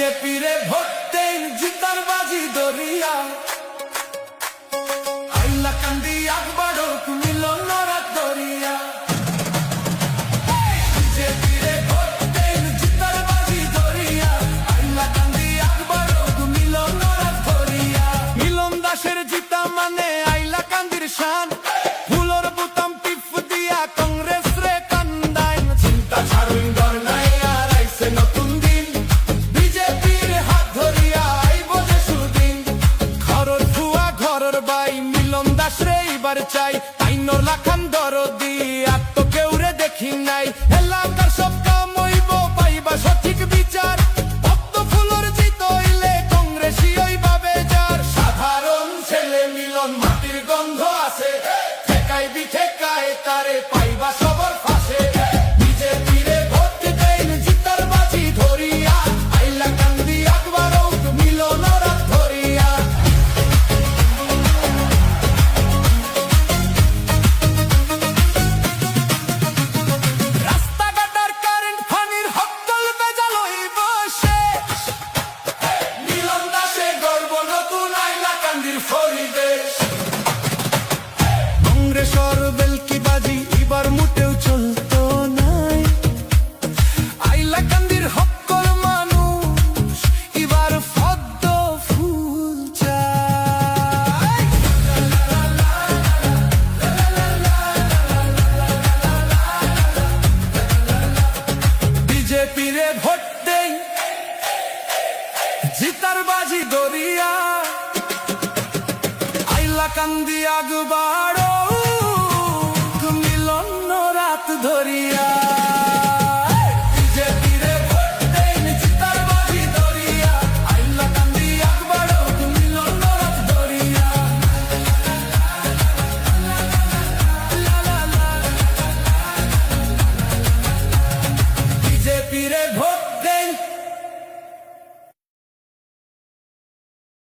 বিজেপিরে vote দেন জিতার বাজি দরিয়া হাইলাকান্দি আকবরক মিলনরা দরিয়া বিজেপিরে vote দেন জিতার বাজি দরিয়া হাইলাকান্দি আকবরক মিলনরা দরিয়া মিলন দাসের জিতা মানে হাইলাকান্দির শান ফুলর বুতাম টিপ দিয়া কংগ্রেস রে কান্দাইন চিন্তা ছাড়ুন ডর নাই আর আইছে নতুন দিন বিজেপির হাত ধরিয়া আইব যে সুদিন ঘরর ফুয়া ঘরর বাই মিলন দাস রে এবার চাই তাইনোর লাখান দরদি আর তো কেউ রে দেখি নাই এলাকার সব কাম হইব পাইবা সঠিক বিচার ভক্ত ফুলর জিত হইলে কংগ্রেসই হইবা বেজার সাধারণ ছেলে মিলন মাটির গন্ধ আছে ঠেকাই বি ঠেকায় তারে পাইবা সবার ফাঁসে বিজেপিরে ভোট দেন জিতার বাজি ধরিয়া হাইলাকান্দি আকবরক মিলনরা ধরিয়া রাস্তাঘাটার কারেন্ট পানির হকল বেজাল হইব শেষ মিলন দাসে গর্ব নতুন হাইলাকান্দির পরিবেশ কংগ্রেসর বেলকি বাজি এবার মোটেও চলতো নাই হাইলাকান্দির হকল মানুষ এবার পদ্ম ফুল চায় বিজেপিরে ভোট দেই জিতার বাজি দরিয়া হাইলাকান্দি আকবরক মিলন রাত ধরিয়া বিজেপিরে ভোট দেন জিতার বাজি দরিয়া হাইলাকান্দি আকবরক মিলন রাত ধরিয়া বিজেপিরে ভোট দেন